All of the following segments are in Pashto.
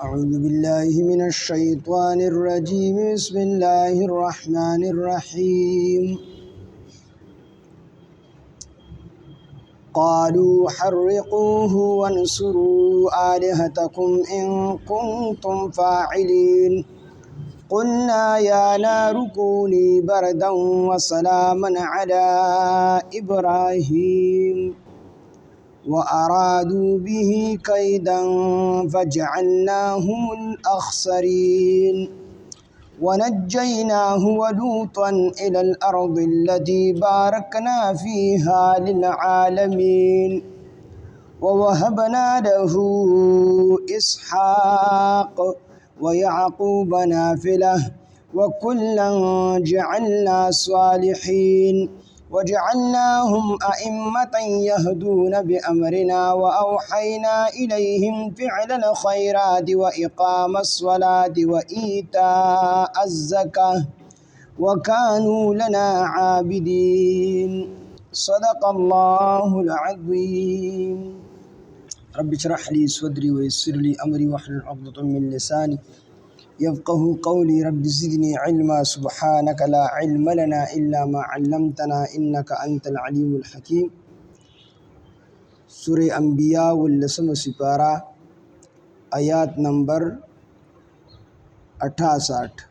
أعوذ بالله من الشيطان الرجيم بسم الله الرحمن الرحيم قالوا حرقوه وانصروا آلهتكم إن كنتم فاعلين قلنا يا نار كوني بردا وسلاما على إبراهيم وأرادوا به كيدا فجعلناهم الأخسرين ونجيناه ولوطا إلى الأرض التي باركنا فيها للعالمين ووهبنا له إسحاق ويعقوب نافلة وكلا جعلنا صالحين وجعلناهم أئمة يهدون بأمرنا وأوحينا إليهم فعل الخيرات وإقام الصلاة وإيتاء الزكاة وكانوا لنا عابدين صدق الله العظيم رب اشرح لي صدري ويسر لي أمري واحلل عقدة من لساني يفقه قولي رب زدني علما سبحانك لا علم لنا إلا ما علمتنا إنك أنت العليم الحكيم سورة انبیاء واللسم سپارہ آیات نمبر 68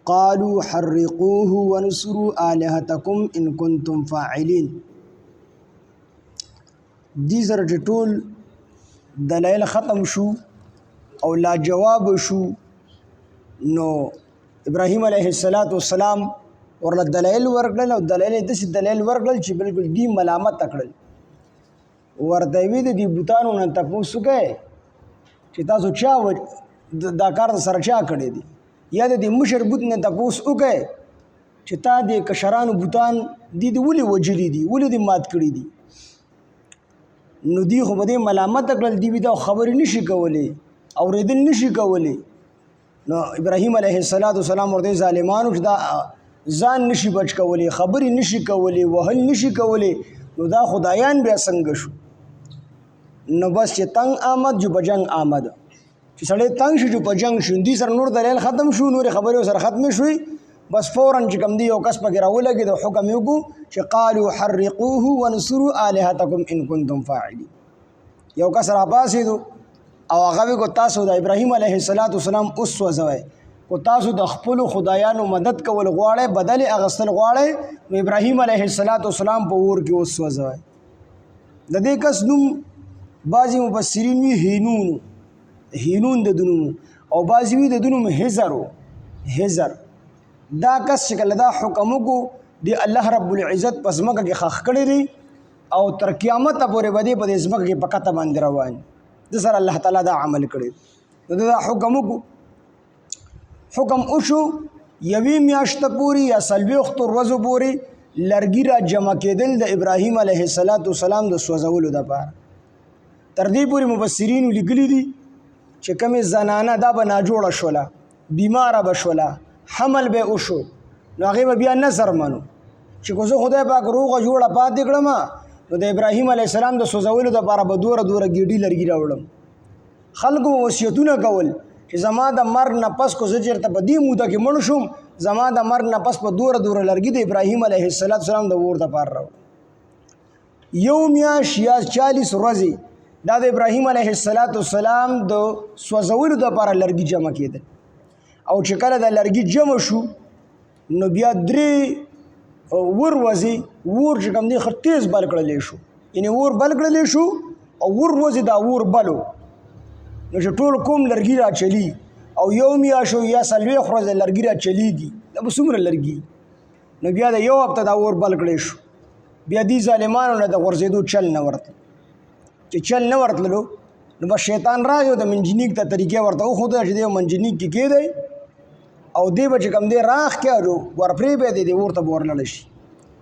قالوا حرقوه وانصروا آلهتكم إن كنتم فاعلين دی سره ټول دلایل ختم شو او لا جواب شو نو ابراهیم علیه السلام ورله دلایل ورکړل او دلایل دلایل ورکړل چې بالکل دی ملامت تکړل ورته وی د دې بوتانو نه تاسو کې چې تاسو چا دا کار سره چا کړی دی یا د دې مشر بوت نه تاسو وکړي چې تا د کشرانو بوتان دي ولې وجلی دي ولې دې مات کړی دي نو دی خو بده ملامت کړل دی دا خبرې نشي کولې اوریدل نشي کولې نو ابراهیم علیه السلام ورته ظالمانو دا ځان نشي بچ کولې خبرې نشي کولې وهل نشي کولې نو دا خدایان بیا څنګه شو نو بس چې تنگ آمد جو بجنګ آمد چې سړی تنگ شو جو بجنګ شو دی سره نور دلیل ختم شو نور خبرې سره ختم شوي بس فوراً چې کوم دی یو کس پکې راولګي د حکم یو کو چې قالوا حرقوه وانصروا آلهتكم ان كنتم فاعلين یو کس را پاسېدو او هغه کو تاسو د ابراهیم علیه السلام اوس وځوي کو تاسو د خپل خدایانو مدد کول غواړئ بدل اغستل غواړئ نو ابراهیم علیه السلام په ور کې اوس وځوي د دې کس نوم بعضی مفسرین وی هینون د دنوم او بعضی وی د دنوم هزر دا کس چې کله دا حکم وکړو دی الله رب العزت پس مکه کې خخ کړی دی او تر قیامت پورې به دی په دې ځمکه کې په کته باندې روان د سره الله تعالی دا عمل کړی دا حکم وکړو حکم وشو یوې میاشت پورې یا څلوېښتو ورځو پورې لرګي را جمع کېدل د ابراهیم علیه السلام د سوځولو دپاره تر دې پورې مفسرینو لیکلي دي چې کومې زنانه دا به ناجوړه شوله بیماره به شوله حمل به وشو نو هغې به بیا نظر منو چې که زه خدای پاک روغه جوړه پاتې کړم نو د ابراهیم علیه السلام د سوځولو دپاره به دوره ګېډي لرګي راوړم خلکو وصیتونه کول چې زما د مرګ نه پس کو زه چېرته په دې موده کې مړ شوم زما د مرګ نه پس په دوره لرګي د ابراهیم علیه السلام د اور دپاره راوړم یو میاشت یا 40 ورځې دا د ابراهیم علیه السلام د سوځولو دپاره لرګي جمع کېدل او چې کله د لرګي جمع شو نو بیا 3 ورځې ور چې کوم دی خ تیز بل کړلی شو یعنی ور بل کړلی شو او ورځې دا ور بلو نو چې ټول کوم لرګي را چلی او یو میاشت یا 40 ورځې لرګي را چلیږي دا به څومره لرګي نو بیا د یو هفته دا ور بل کړی شو بیا دې ظالمانو نه د غورځېدو چل نه ورته چې چل نه ورتللو نو بس شیطان راځي د منجنیک ته طریقې ورته وښوده چې دی منجنیک کې کېدی او دی به چې کوم دی راخ کېدو ورپرې به دی ورته به ورللی شي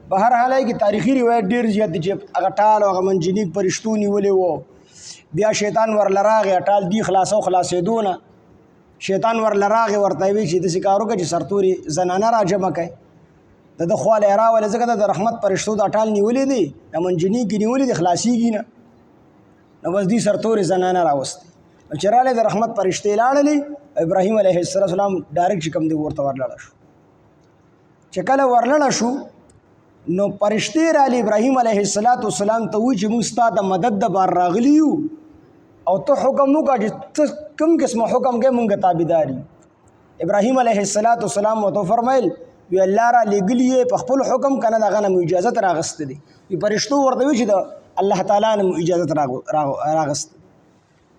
په هر حال کې تاریخي روایت ډېر زیات دی چې هغه ټال او هغه منجنیک فرشتو نیولې وو بیا شیطان ورله راغی ټال دی خلاصېدو نه شیطان ورله راغی ورته وی چې داسې کار وکړه چې سرتوري زنانه را جمع کړئ د خواله راولې ځکه د رحمت فرشتو د ټال نیولې دي د منجنیک نیولې دي خلاصېږي نه نو بس دې سرتوري زنانه راوستي چې راغلی د رحمت فرشتې لاړلې ابراهیم علیه السلام ډایرکټ چې کوم دی ورته ورلاړه شو چې کله ورلاړه شو نو فرشتې راغلي ابراهیم علیه السلام ته وایي چې موږ ستا د مدد دپاره راغلي یو او ته حکم وکړه چې ته کوم قسمه حکم کوې موږ تابعدار یو ابراهیم علیه السلام ورته وفرمیل وی الله را لېږلي یې په خپل حکم که نه د هغه نه مو اجازت راغسته دی وی فرشتو ورته وی چې د الله تعالی نه مو اجازت راغسته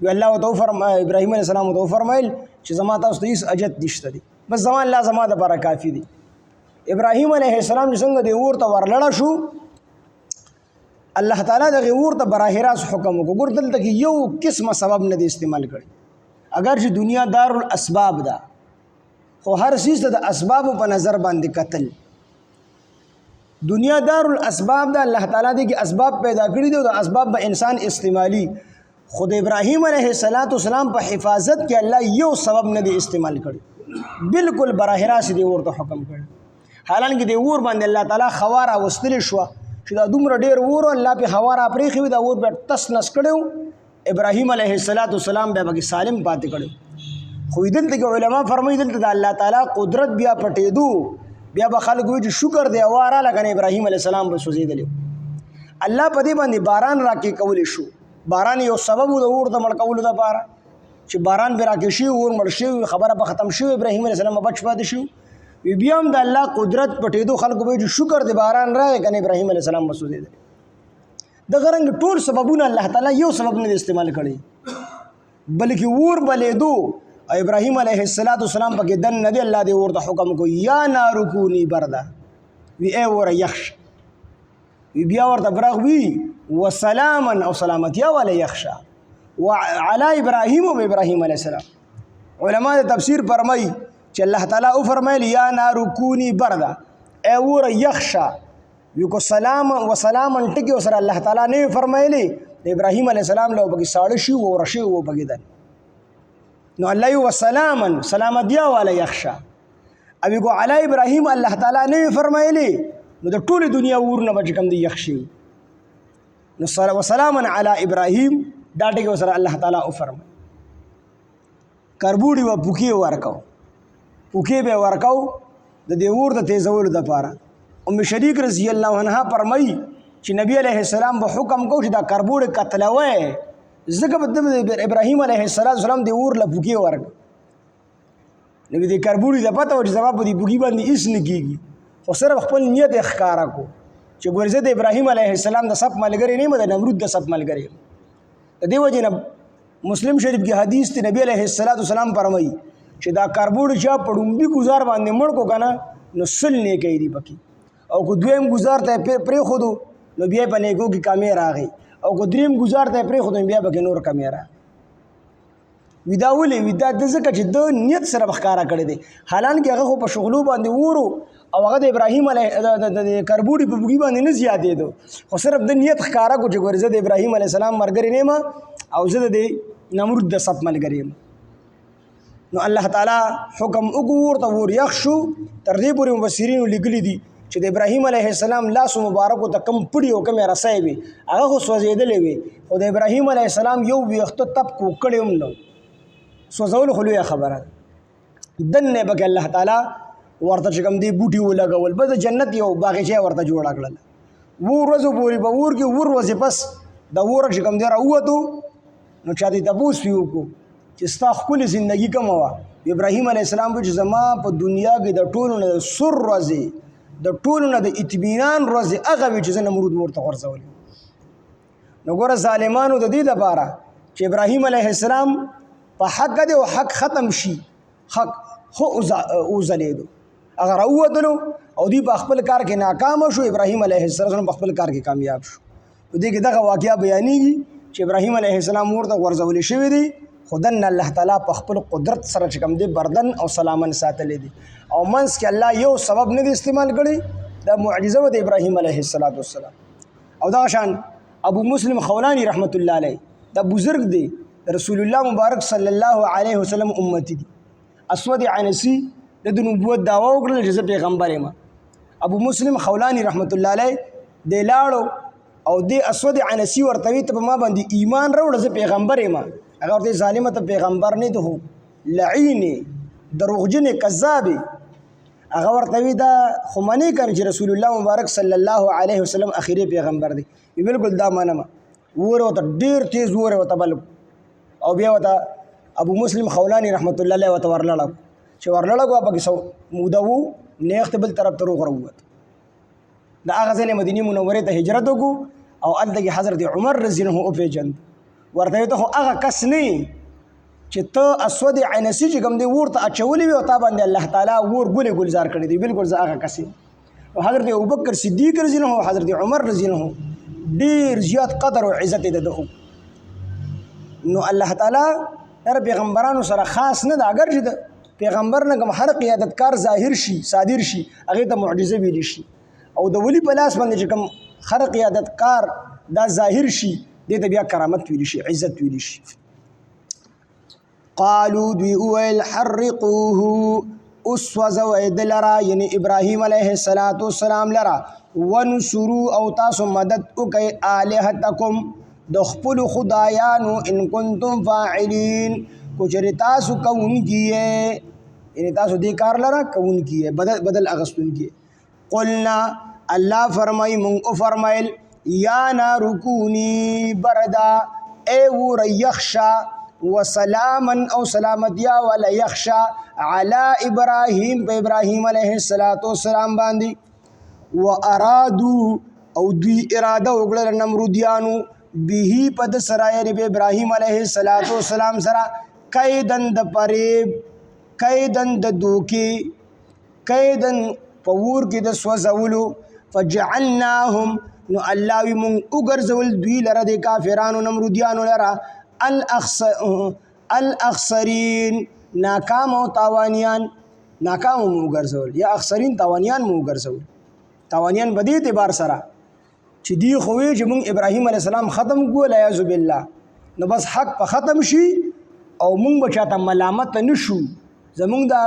وی الله ورته ابراهیم علیه السلام ورته وفرمیل چې زما تاسو ته هېڅ حاجت نشته دی بس زما الله زما دپاره کافي دی ابراهیم علیه السلام چې څنګه دې اور ته ورلړه شو الله تعالی دغې اور ته براه راست حکم وکړو ګور دلته کې یو قسمه سبب نه دی استعمال کړی اگر چې دنیا دارالاسباب ده خو هر چیز ته د اسبابو په نظر باندې کتل دنیا دارالاسباب ده الله تعالی دې کې اسباب پیدا کړي دي او د اسباب به انسان استعمالي خود ابراهیم علیه السلام په حفاظت کې الله یو سبب نه دی استعمال کړي بالکل براه راست دې ورته حکم کړي حالانکه دې اور باندې الله تعالی خوا راوستلی شوه چې دا دومره ډېر اور الله پې هوا راپرېښې وي دا اور بیا تس نس کړی و ابراهیم علیه السلام بیا پکې سالم پاتې کړی خو دلته کې علما فرمایي دلته د الله تعالی قدرت بیا پټېدو بیا به خلک وایي چې شکر دی هوا راله که نه ابراهیم علیه السلام به سوځېدلی الله په دې باندې باران راکې کولی شو باران یو سبب و د اور د مړ کولو دپاره چې باران به راکې شوي اور مړ شوي خبره به ختم شوي ابراهیم علیه السلام به بچ پاتې شو بیا هم د الله قدرت پټېدو خلکو به چې شکر دی باران راغی که نه ابراهیم علیه السلام به سوځېدلی دغه رنګ ټول سببونه الله تعالی یو سبب نه دی استعمال کړی بلکې اور بلېدو ابراهیم علیه السلام پکې دن نه دی الله دې اور ته حکم کو یا نار کونی برده وی ای اوره یخ وی بیا ورته براغ وی وسلاما او سلامتیا والا یخشه وعلى ابراهیم و ابراهیم علیه السلام علما د تفسیر فرمایي چې الله تعالی او فرمایل یا نار کونی برده ای اوره یخشه وی کو سلام و سلاما ټکی سره الله تعالی نه فرمایلی ابراهیم علیه السلام له پکې ساړه شي او رشي او پکې دن نو الله یو سلاما سلامتیا والا یخشا ابي کو علی ابراهیم الله تعالی نه فرمایلی نو د ټوله دنیا ور نه بچ کم دی یخشي نو سلاما علی ابراهیم دا ټکی سره الله تعالی او فرمای کربوړي و پوکي ورکاو پوکي به ورکاو د دې ور د تیزولو د پاره ام شریک رضی الله عنها فرمای چې نبی علیه السلام به حکم کو چې دا کربوړي قتلوي ځکه به ابراهیم علیه السلام د اور له پوکي ورک نو دې کربوړي د پته و چې زما په دې پوکي باندې هېڅ نه کېږي خو صرف خپل نیت یې ښکاره کو چې ګورې زه د ابراهیم علیه السلام د سپ ملګری نه یم د نمرود د سپ ملګری یم د دې وجې نه مسلم شریف کې حدیث دی نبی علیه السلام فرمایي چې دا کربوړي چا په ډومبي ګزار باندې مړ کو که نه نو سل نیکۍ دي پکې او که دویم ګزار ته یې پرېښودو نو بیا یې په نیکو کې کمې راغی او که دریم ګزار ته یې پرېښودو بیا پکې نور کمې راغی وي دا ولې وي دا ځکه چې د نیت سره به ښکاره کړی دی حالانکې هغه خو په شغلو باندې ورو او هغه د ابراهیم علیه د کربوړي په بوګي باندې نه زیاتېدو خو صرف د نیت ښکاره کړو چې ګورې زه د ابراهیم علیه السلام ملګری نه یم او زه د نمرود د سپ ملګری یم نو الله تعالی حکم وکړو ورته ور یخ شو تر دې پورې مفسرینو لیکلي دي چې د ابراهیم علیه السلام لاسو مبارکو ته کم پړي او کمې رسۍ وي هغه خو سوځېدلې وي خو د ابراهیم علیه السلام یو ویښته تپ کو کړی هم نه سوځول خو لویه خبره دننه پکې الله تعالی ورته چې کوم دی بوټي ولګول بس د جنت یو باغچه ورته جوړه کړله وو ورځو پورې په اور کې ور ورځې پس د اور چې کوم دی راووتو نو چا دې تپوس وي وکړو چې ستا ښکلې زندګي کومه وه ابراهیم علیه السلام وایي چې زما په دنیا کې د ټولو نه د سر ورځې د ټولو نه د اطمینان ورځې هغه وي چې زه نمرود ورته غورځولی نو ګوره ظالمانو د دې دپاره چې ابراهیم علیه السلام په حق دی او حق ختم شي حق خو وځلېدو هغه راووتلو او دوی په خپل کار کې ناکامه شو ابراهیم علیه السلام په خپل کار کې کامیاب شو په دې کې دغه واقعه بیانېږي چې ابراهیم علیه السلام ورته غورځولی شوي دي خو دننه الله تعالی په خپل قدرت سره چې کوم دی بردن او سلامن ساتلی دي او منځ کې الله یو سبب نه دی استعمال کړی دا معجزه و د ابراهیم علیه السلام او دغه شان ابو مسلم خولانی رحمت الله علیه دا بزرګ دی رسول الله مبارک صلی الله علیه وسلم امتی دی اسود عنسی د نبوت دعوا وکړه چې زه پیغمبر یم ابو مسلم خولانی رحمت الله علیه دی لاړو او دی اسود عنسی ورته وی ته په ما باندې ایمان راوړه زه پیغمبر یم هغه ورته ظالمه ته پیغمبر نه دی لعین دروغجن کذاب هغه ورته وی دا خو منی کړي چې رسول الله مبارک صلی الله علیه وسلم اخیری پیغمبر دی بالکل دا منم وره ته ډیر تیز وره ته بل او بیا وته ابو مسلم خولانی رحمت الله علیه وته ورلړ چې ورلړ کو پکې سو مودو نیخت بل طرف ته وروت دا هغه ځنه مدینه منوره ته هجرت وکړو او الته حضرت عمر رضی الله عنه او پیجن ورته ته هغه کس نه چې ته اسود عنسی چې کوم دی ورته اچولې وي او تا باندې الله تعالی ور ګل گلزار کړی دی بالکل هغه کس او حضرت ابوبکر صدیق رضی الله عنه حضرت عمر رضی الله عنه ډیر زیات قدر او عزت ده نو الله تعالی در پیغمبرانو سره خاص نه ده اگر چې پیغمبر نه کوم هر قیادت کار ظاهر شي صادر شي هغه ته معجزه ویل شي او د ولی په لاس باندې چې کوم هر قیادت کار دا ظاهر شي دې ته بیا کرامت ویل شي عزت ویل شي قالوا دوی اویل حرقوه اسوزو دلرا یعنی ابراهیم علیه السلام لرا ونصروا او تاسو مدد وکي الہتکم د خپل خدایانو ان کنتم فاعلین کچری تاسو کون کیه یعنی تاسو دې کار لرا کون کیه بدل اغستون کیه قلنا الله فرمای مون او فرمایل یا نار کونی بردا ای ور یخشا وسلاما او سلامتیا ولا یخشا علی ابراهیم په ابراهیم علیه السلام باندې وارادو او دوی اراده وکړه نمرودیانو به پد سرای نبی ابراهیم علیه السلام سره کیدن د پریب کیدن د دوکي کیدن پور کې د سوزولو فجعلناهم نو الله وی مون وګرځول دوی لره د کافرانو نمرودیانو لره الاخسرین ناکام او تاوانیان ناکام مو وګرځول یا اخسرین تاوانیان مو وګرځول تاوانیان بدی اعتبار سره چې دی خوې چې مونږ ابراهیم علیه السلام ختم کول اعوذ بالله نو بس حق په ختم شي او مونږ بچاته ملامت نشو زمونږ دا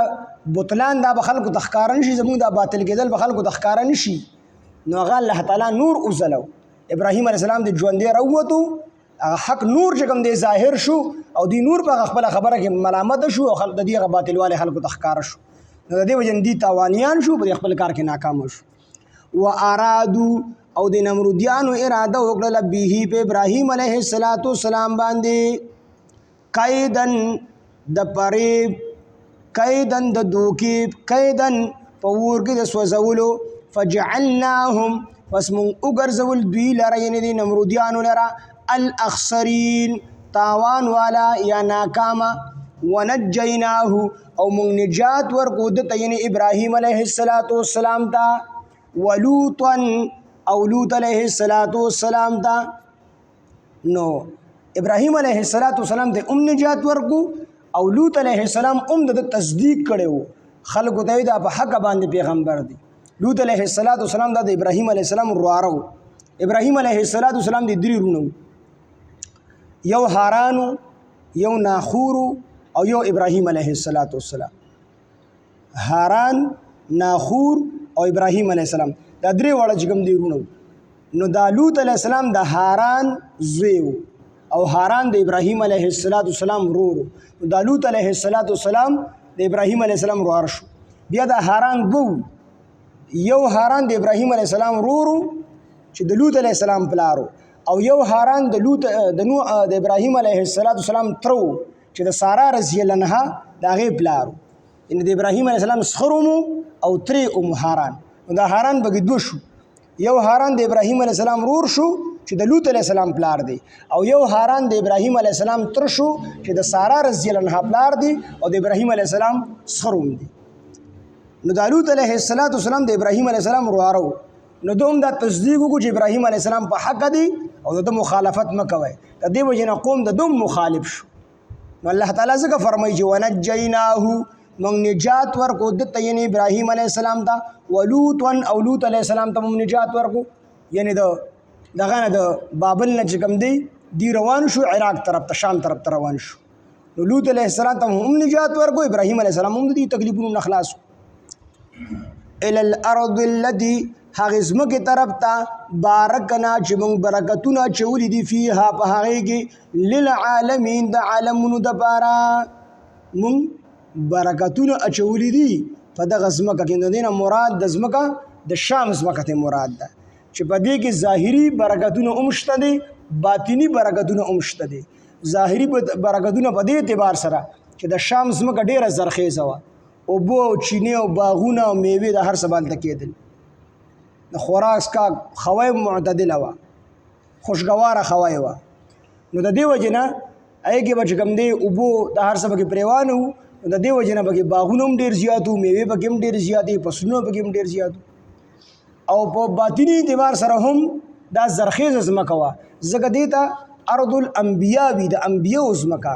بطلان دا به خلکو تخکار نشي زمونږ دا باطل کېدل به خلکو تخکار نشي نو هغه الله تعالی نور اوزلو ابراهیم علیه السلام د ژوندې راووتو هغه حق نور چې کوم دی ظاهر شو او دی نور په خپل خبره کې ملامت شو او خلک د دې باطل والے خلکو تخکار شو نو د دې وجه دی تاوانیان شو په خپل کار کې ناکام شو وارادو او د نمرودیانو اراده وکړه به په ابراهیم علیه السلام باندې قیدن د پریب قیدن د دوکي قیدن پور کې د سوزولو فجعلناهم واسم وګرځول دوی لره یعنی د نمرودیانو لره الاخسرین تاوان والا یا ناکاما ونجیناه او من نجات ورکو د یعنی ابراهیم علیه السلام تا ولوطا او لوط علیه السلام تا نو ابراهیم علیه السلام ته نجات ورکو او لوط علیه السلام د تصدیق کړو خلکو ته دا په حق باندې پیغمبر دی لوط علیه السلام د ابراهیم علیه السلام روارو ابراهیم علیه السلام د درې رونو یو هارانو یو ناخورو او یو ابراهیم علیه السلام هاران ناخور او ابراهیم علیه السلام دا درې وړه چې کوم دی رونو نو دا لوط علیه السلام د هاران زوی او هاران د ابراهیم علیه السلام ورور دا لوط علیه السلام د ابراهیم علیه السلام ورور شو بیا د هاران بو یو هاران د ابراهیم علیه السلام ورور چې د لوط علیه السلام پلارو او یو هاران د ابراهیم علیه السلام ترو چې د سارا رضی الله عنها د هغې پلارو ان د ابراهیم علیه السلام سخرومو او ترې هاران دا هاران بګې دوه شو یو هاران د ابراهیم علیه السلام ورور شو چې د لوط علیه السلام پلار دی او یو هاران د ابراهیم علیه السلام تر شو چې د سارا رضی الله عنها پلار دی او د ابراهیم علیه السلام سخروم دی نو د لوط علیه السلام د ابراهیم علیه السلام وروارو نو دوم دا تصدیق وکړو چې ابراهیم علیه السلام په حق دی او د مخالفت مکوئ د دې وجې نه قوم د دوم مخالف شو نو الله تعالی ځکه فرمایي چې ونجیناه موږ نجات ورکو د یعنی ابراهیم علیه السلام ته ولوطا او لوط علیه السلام ته موږ نجات ورکو یعنی دغه نه د بابل نه چې کوم دی روان شو عراق طرف ته شام طرف ته روان شو نو لوط علیه السلام ته هم نجات ورکو ابراهیم علیه السلام هم د دې تکلیفونو نه خلاص الى الارض التي هغه ځمکې طرف ته بارکنا چې موږ برکتونه اچولي دي فیها په هغې کې للعالمین د عالمونو دپاره موږ برکتونه اچولي دي په دغه ځمکه کې. د دې نه مراد د ځمکه د شام ځمکه ته مراد ده چې په دې کې ظاهري برکتونه هم شته دي، باطني برکتونه هم شته دي. ظاهري برکتونه په دې اعتبار سره چې د شام ځمکه ډېره زرخیزه وه، اوبه او چینې او باغونه او میوې د هر څه باندې کېدل، د خوراک څښاک خوی معتدله وه، خوشګواره خوی وه. نو د دې وجې نه هغې کې به چې کوم دی اوبو د هر څه پکې پرېوانه وو، نو د دې وجې نه پکې باغونه هم ډېر زیات وو، میوې پکې هم ډېر زیاتې، فصلونه پکې هم ډېر زیات وو. او په باطني اعتبار سره هم دا زرخیزه ځمکه وه، ځکه دې ته ارض الانبیا وي، د انبیاو ځمکه.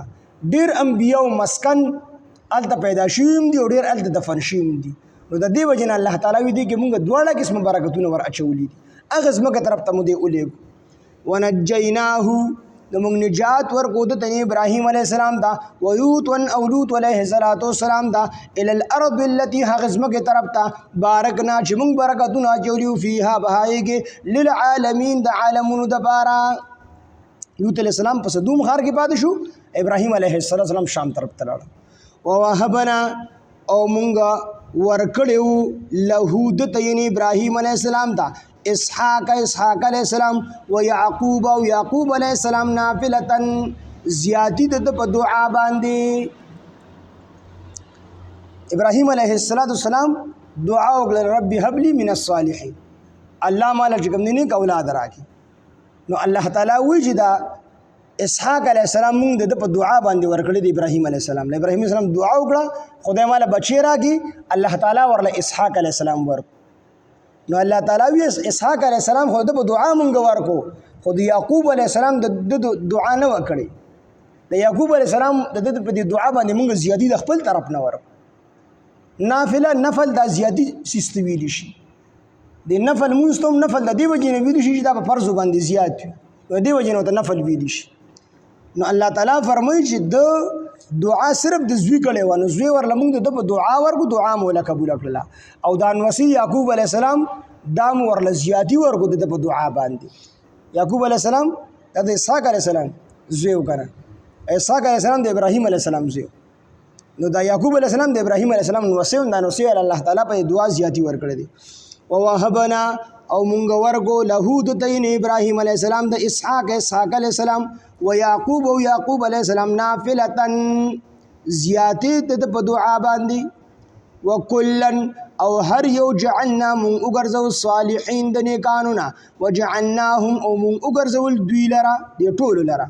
ډېر انبیاو مسکن هلته پیدا شوي هم دي او ډېر هلته دفن شوي هم دي. نو د دې وجې نه الله تعالی وي دې کې مونږ دواړه قسمه برکتونه ور اچولي دي، هغه ځمکه طرف ته مو دې ولېږو. ونجیناه د مونږ نجات ورکو دته ابراهیم علیه السلام ته، ولوطا او لوط علیه السلام ته الی الارض التي هغه ځمکې طرف ته بارکنا چې مونږ برکتونه اچولي وو فیها په هغې کې للعالمین د عالمونو دپاره. لوط علیه السلام په صدوم ښار کې پاتې شو، ابراهیم علیه السلام شام طرف ته لاړ. ووهبنا او مونږه ورکړیو له دته یعنې ابراهیم علیه السلام ته اسحاق علیه السلام و یعقوب او یعقوب علیه السلام نافلتا زیاتی د په دعا باندې. ابراهیم علیه السلام دعا وکړه رب هب لی من الصالحین، الله ماله چې کوم دی نیک اولاد راکړي. نو الله تعالی وایي چې دا اسحاق علیه السلام مونږ د په دعا باندې ورکړی د ابراهیم علیه السلام. له ابراهیم علیه السلام دعا وکړه خدای ماله بچی راکړي، الله تعالی ورله اسحاق علیه السلام ورکړو. نو الله تعالی وی اسحاق علیه السلام خو د په دعا مونږ ورکو، خو د یعقوب علیه السلام د دعا نه وکړي. د یعقوب علیه السلام د په دې دعا باندې مونږ زیاتی د خپل طرف نه ورکو. نافله نفل دا زیاتی سیست ویلی شي، د نفل مونږ ته هم نفل د دې وجې نه ویلی شي چې دا په فرضو باندې زیات وي، د دې وجې نه ورته نفل ویلی شي. نو الله تعالی فرمایي چې د دعا صرف د زوی کړی وه، نو زوی ورله مونږ د په دعا ورکو، دعا مو ورله قبوله کړله. او دا نوسي یعقوب علیه السلام دا مو ورله زیاتي ورکو د په دعا باندې. یعقوب علیه السلام دا د اسحاق علیه السلام زوی و که نه، اسحاق علیه السلام د ابراهیم علیه السلام زوی. نو دا یعقوب علیه السلام د ابراهیم علیه السلام نوسي و، دا نوسي الله تعالی په دعا زیاتي ورکړی دی. ووهبنا او مونږ ورکو له دته ابراهیم علیه السلام د اسحاق علیه السلام و یعقوب او یعقوب علیه السلام نافلتا زیاتې د په دعا باندې. وکلن او هر یو جعلنا مونږ وګرځو صالحین د نیکانو نه، وجعلناهم او مونږ وګرځول دوی لره دې ټولو لره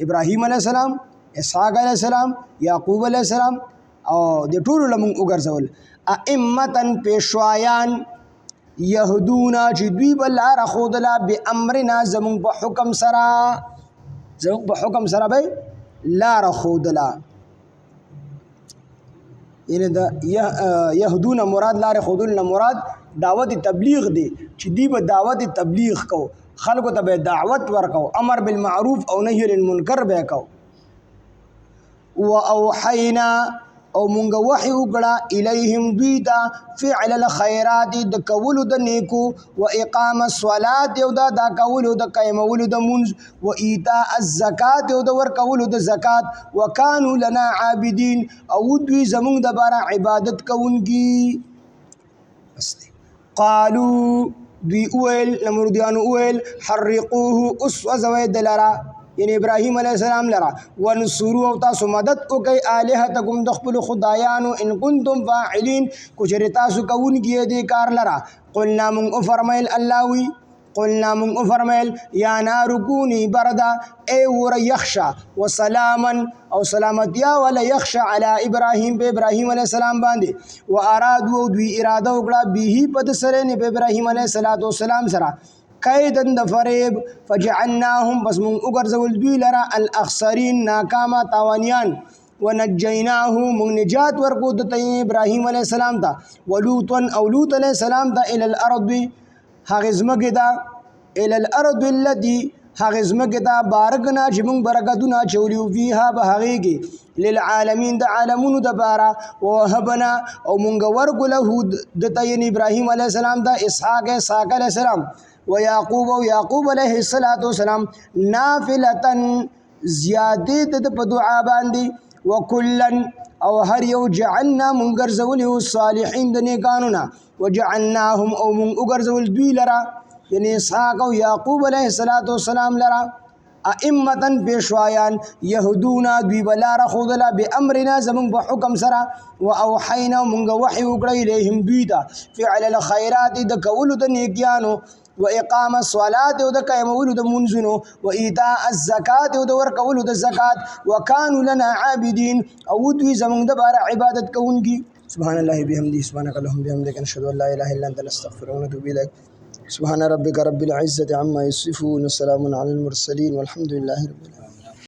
ابراهیم علیه السلام، اسحاق علیه السلام، یعقوب علیه السلام او دې ټولو له مونږ وګرځول ائمتا پیشوایان یهدونا چې دوی به لاره ښودله بامرنا زمونږ په حکم سره، زمونږ په حکم سره به لاره ښودله. یعنې د یهدونه مراد لارې ښودل نه مراد دعوت تبلیغ دی، چې دوی به دعوت تبلیغ کو، خلکو ته به دعوت ورکو، امر بالمعروف او نهی عن المنکر به کو. و اوحینا او مونږ وحی وکړه الیهم دوی ته فعل الخیرات د کولو د نیکو، و اقام الصلات او دا کولو د قیمولو د مونځ، و ایتاء الزکات او د ورکولو د زکات، وکانو لنا عابدین او دوی زمونږ دپاره عبادت کوونکي. قالو دوی اویل نمرودیانو اویل حرقوه اوس وځوئ دلره یعنی ابراهیم علیه السلام لرا، ونصروا او تاسو مدد وکئ الهتکم د خپلو خدایانو ان کنتم فاعلین کو چېرې تاسو کوونکي دې کار لرا. قلنا مونږ وفرمیل الله وی قلنا مونږ وفرمیل یا نار کونی بردا ای ور یخشا وسلاما او سلامتیا ولا یخشا علی ابراهیم په ابراهیم علیه السلام باندې، و ارادو دوی اراده وکړه به په د سره نه په ابراهیم علیه السلام سره کیدن د فریب، فجعلناهم بس مونږ وګرځول دوی لره الاخسرین ناکامه تاوانیان. ونجیناه مونږ نجات ورکو دته ابراهیم علیه السلام ته، ولوطا او لوط علیه السلام ته الی الارض هغې ځمکې ته، الی الارض التي هغه زمکه ته بارکنا چې موږ برکتونه چولیو فيها به هغې کې للعالمین د عالمونو دپاره ووهبنا او موږ ورکو له دته یعنې ابراهیم علیه السلام ته اسحاق علیه السلام ويعقوب او یعقوب علیه السلام نافلة زیادې د په دعا باندې وکلن او هر یو جعلنا موږ ګرځولي صالحین د نیکانو نه وجعلناهم او موږ وګرځول دوی لره یعنی اسحاق او یعقوب علیه السلام لره ائمه پیشوایان یهدونا دوی بلار خودلا بامرنا زمون په حکم سره واوحینا موږ وحی وکړی الیهم دوی ته فعل الخيرات د کولو د نیکیانو واقام الصلاه او د قیامولو د منځونو وایتاء الزکات او د ورکولو د زکات وکانوا لنا عابدین او دوی زمون د بار عبادت کوونکی سبحان الله بحمده سبحانك اللهم بحمدك نشهد ان لا اله الا انت نستغفرك ونتوب اليك سبحان ربك رب العزة عما يصفون وسلام على المرسلين والحمد لله رب العالمين